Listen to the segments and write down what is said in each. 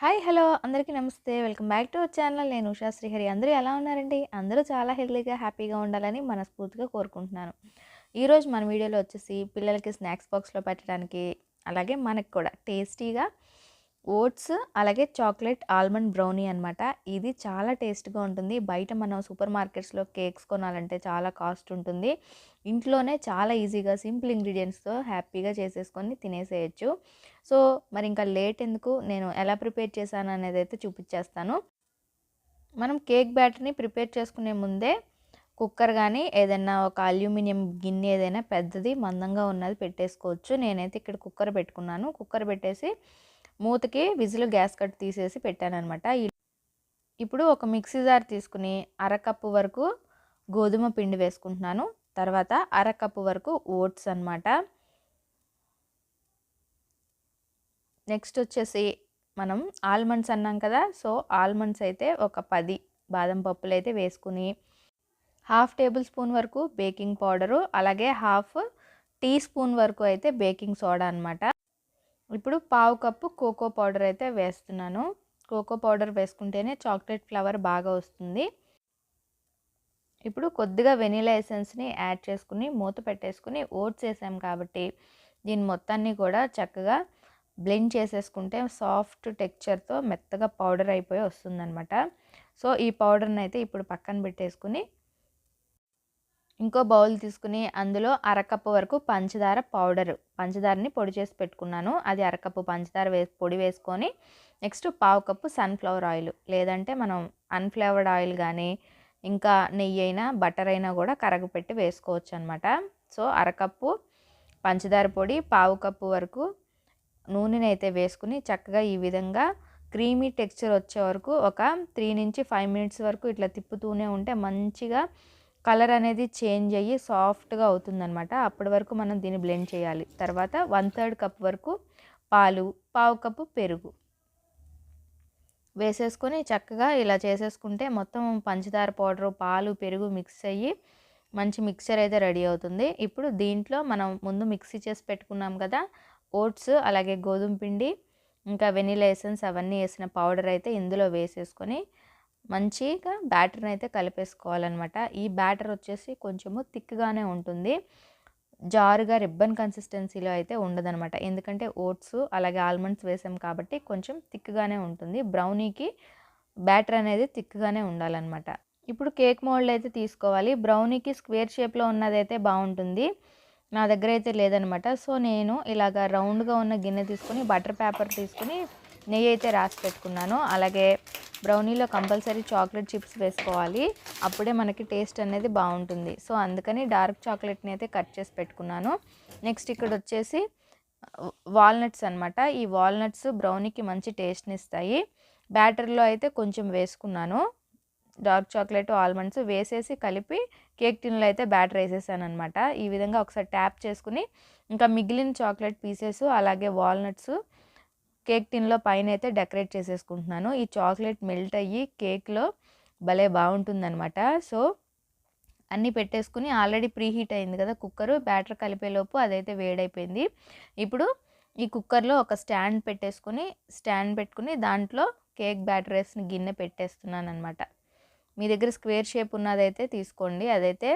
Hi hello అందరికీ నమస్తే. Welcome back to our channel. నేను ఉషా శ్రీహరి. అందరూ ఎలా ఉన్నారండి? అందరూ చాలా హెల్తీగా హ్యాపీగా ఉండాలని మనస్ఫూర్తిగా కోరుకుంటున్నాను. ఈరోజు మన వీడియోలో వచ్చేసి పిల్లలకి స్నాక్స్ బాక్స్లో పెట్టడానికి, అలాగే మనకు కూడా టేస్టీగా ఓట్స్ అలాగే చాక్లెట్ ఆల్మండ్ బ్రౌనీ అనమాట. ఇది చాలా టేస్ట్గా ఉంటుంది. బయట మనం సూపర్ మార్కెట్స్లో కేక్స్ కొనాలంటే చాలా కాస్ట్ ఉంటుంది. ఇంట్లోనే చాలా ఈజీగా సింపుల్ ఇంగ్రీడియంట్స్తో హ్యాపీగా చేసేసుకొని తినేసేయచ్చు. సో మరి ఇంకా లేట్ ఎందుకు, నేను ఎలా ప్రిపేర్ చేశాను అనేది అయితే చూపించేస్తాను. మనం కేక్ బ్యాటర్ని ప్రిపేర్ చేసుకునే ముందే కుక్కర్ కానీ ఏదైనా ఒక అల్యూమినియం గిన్నె ఏదైనా పెద్దది మందంగా ఉన్నది పెట్టేసుకోవచ్చు. నేనైతే ఇక్కడ కుక్కర్ పెట్టుకున్నాను. కుక్కర్ పెట్టేసి మూతకి విజిల్ గ్యాస్ కట్ తీసేసి పెట్టానమాట. ఇప్పుడు ఒక మిక్సీ జార్ తీసుకుని అరకప్పు వరకు గోధుమ పిండి వేసుకుంటున్నాను. తర్వాత అరకప్పు వరకు ఓట్స్ అనమాట. నెక్స్ట్ వచ్చేసి మనం ఆల్మండ్స్ అన్నాం కదా, సో ఆల్మండ్స్ అయితే ఒక 10 బాదం పప్పులు అయితే వేసుకుని, హాఫ్ టేబుల్ స్పూన్ వరకు బేకింగ్ పౌడరు, అలాగే హాఫ్ టీ స్పూన్ వరకు అయితే బేకింగ్ సోడా అనమాట. ఇప్పుడు పావు కప్పు కోకో పౌడర్ అయితే వేస్తున్నాను. కోకో పౌడర్ వేసుకుంటేనే చాక్లెట్ ఫ్లేవర్ బాగా వస్తుంది. ఇప్పుడు కొద్దిగా వెనీలా ఎసెన్స్ని యాడ్ చేసుకుని మూత పెట్టేసుకుని, ఓట్స్ వేసాం కాబట్టి దీని మొత్తాన్ని కూడా చక్కగా బ్లెండ్ చేసేసుకుంటే సాఫ్ట్ టెక్స్చర్తో మెత్తగా పౌడర్ అయిపోయి వస్తుందన్నమాట. సో ఈ పౌడర్ని అయితే ఇప్పుడు పక్కన పెట్టేసుకుని ఇంకో బౌల్ తీసుకుని అందులో అరకప్పు వరకు పంచదారని పొడి చేసి పెట్టుకున్నాను. అది అరకప్పు పంచదార పొడి వేసుకొని, నెక్స్ట్ పావు కప్పు సన్ఫ్లవర్ ఆయిల్, లేదంటే మనం అన్ఫ్లేవర్డ్ ఆయిల్ కానీ ఇంకా నెయ్యి అయినా బటర్ అయినా కూడా కరగపెట్టి వేసుకోవచ్చు అనమాట. సో అరకప్పు పంచదార పొడి, పావు కప్పు వరకు నూనెని అయితే వేసుకుని చక్కగా ఈ విధంగా క్రీమీ టెక్స్చర్ వచ్చే వరకు ఒక 3 నుంచి 5 మినిట్స్ వరకు ఇట్లా తిప్పుతూనే ఉంటే మంచిగా కలర్ అనేది చేంజ్ అయ్యి సాఫ్ట్గా అవుతుందన్నమాట. అప్పటి వరకు మనం దీన్ని బ్లెండ్ చేయాలి. తర్వాత 1/3 కప్ వరకు పాలు, పావు కప్పు పెరుగు వేసేసుకొని చక్కగా ఇలా చేసేసుకుంటే మొత్తం పంచదార పౌడరు, పాలు, పెరుగు మిక్స్ అయ్యి మంచి మిక్చర్ అయితే రెడీ అవుతుంది. ఇప్పుడు దీంట్లో మనం ముందు మిక్సీ చేసి పెట్టుకున్నాం కదా, ఓట్స్ అలాగే గోధుమ పిండి ఇంకా వెనిలా ఎసెన్స్ అవన్నీ వేసిన పౌడర్ అయితే ఇందులో వేసేసుకొని మంచిగా బ్యాటర్ని అయితే కలిపేసుకోవాలన్నమాట. ఈ బ్యాటర్ వచ్చేసి కొంచెము థిక్గానే ఉంటుంది, జారుగా రిబ్బన్ కన్సిస్టెన్సీలో అయితే ఉండదనమాట. ఎందుకంటే ఓట్స్ అలాగే ఆల్మండ్స్ వేసాం కాబట్టి కొంచెం థిక్గానే ఉంటుంది. బ్రౌనీకి బ్యాటర్ అనేది థిక్గానే ఉండాలన్నమాట. ఇప్పుడు కేక్ మోల్డ్ అయితే తీసుకోవాలి. బ్రౌనీకి స్క్వేర్ షేప్లో ఉన్నదైతే బాగుంటుంది, నా దగ్గర అయితే లేదనమాట. సో నేను ఇలాగ రౌండ్గా ఉన్న గిన్నె తీసుకుని బటర్ పేపర్ తీసుకుని నెయ్యి అయితే రాసి పెట్టుకున్నాను. అలాగే బ్రౌనీలో కంపల్సరీ చాక్లెట్ చిప్స్ వేసుకోవాలి, అప్పుడే మనకి టేస్ట్ అనేది బాగుంటుంది. సో అందుకని డార్క్ చాక్లెట్ని అయితే కట్ చేసి పెట్టుకున్నాను. నెక్స్ట్ ఇక్కడ వచ్చేసి వాల్నట్స్ అనమాట. ఈ వాల్నట్స్ బ్రౌనీకి మంచి టేస్ట్ని ఇస్తాయి. బ్యాటర్లో అయితే కొంచెం వేసుకున్నాను. డార్క్ చాక్లెట్, ఆల్మండ్స్ వేసేసి కలిపి కేక్ టిన్లో అయితే బ్యాటర్ వేసేసాను అనమాట. ఈ విధంగా ఒకసారి ట్యాప్ చేసుకుని ఇంకా మిగిలిన చాక్లెట్ పీసెస్ అలాగే వాల్నట్స్ కేక్ టిన్లో పైన అయితే డెకరేట్ చేసేసుకుంటున్నాను. ఈ చాక్లెట్ మెల్ట్ అయ్యి కేక్లో భలే బాగుంటుందన్నమాట. సో అన్నీ పెట్టేసుకుని ఆల్రెడీ ప్రీ హీట్ అయింది కదా కుక్కరు, బ్యాటర్ కలిపేలోపు అదైతే వేడైపోయింది. ఇప్పుడు ఈ కుక్కర్లో ఒక స్టాండ్ పెట్టుకుని దాంట్లో కేక్ బ్యాటర్ వేసిన గిన్నె పెట్టేస్తున్నాను అనమాట. మీ దగ్గర స్క్వేర్ షేప్ ఉన్నదైతే తీసుకోండి, అదైతే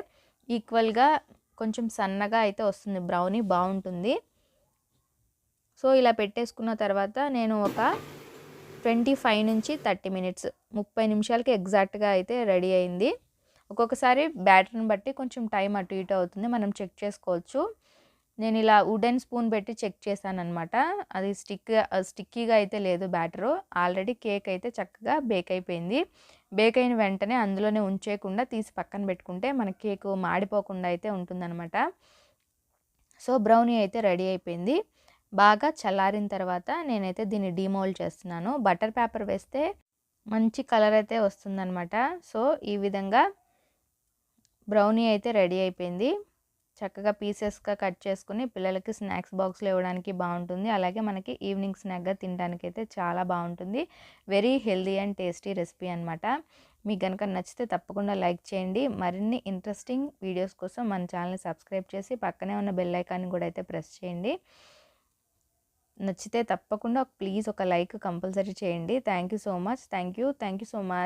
ఈక్వల్గా కొంచెం సన్నగా అయితే వస్తుంది, బ్రౌనీ బాగుంటుంది. సో ఇలా పెట్టేసుకున్న తర్వాత నేను ఒక 25 నుంచి 30 మినిట్స్ 30 నిమిషాలకి ఎగ్జాక్ట్గా అయితే రెడీ అయింది. ఒక్కొక్కసారి బ్యాటర్ని బట్టి కొంచెం టైం అటు ఇటు అవుతుంది, మనం చెక్ చేసుకోవచ్చు. నేను ఇలా వుడెన్ స్పూన్ పెట్టి చెక్ చేశాను అనమాట. అది స్టిక్కీగా అయితే లేదు బ్యాటరు. ఆల్రెడీ కేక్ అయితే చక్కగా బేక్ అయిపోయింది. బేక్ అయిన వెంటనే అందులోనే ఉంచేయకుండా తీసి పక్కన పెట్టుకుంటే మన కేకు మాడిపోకుండా అయితే ఉంటుందన్నమాట. సో బ్రౌనీ అయితే రెడీ అయిపోయింది. బాగా చల్లారిన తర్వాత నేనైతే దీన్ని డీమోల్డ్ చేస్తున్నాను. బటర్ పేపర్ వేస్తే మంచి కలర్ అయితే వస్తుందన్నమాట. సో ఈ విధంగా బ్రౌనీ అయితే రెడీ అయిపోయింది. చక్కగా పీసెస్గా కట్ చేసుకుని పిల్లలకి స్నాక్స్ బాక్స్లో ఇవ్వడానికి బాగుంటుంది, అలాగే మనకి ఈవినింగ్ స్నాక్గా తినడానికి అయితే చాలా బాగుంటుంది. Very healthy and tasty recipe అనమాట. మీకు కనుక నచ్చితే తప్పకుండా లైక్ చేయండి. మరిన్ని ఇంట్రెస్టింగ్ వీడియోస్ కోసం మన ఛానల్ని సబ్స్క్రైబ్ చేసి పక్కనే ఉన్న బెల్ ఐకాన్ని కూడా అయితే ప్రెస్ చేయండి. నచ్చితే తప్పకుండా ప్లీజ్ ఒక లైక్ కంపల్సరీ చేయండి. Thank you so much. Thank you. Thank you so much.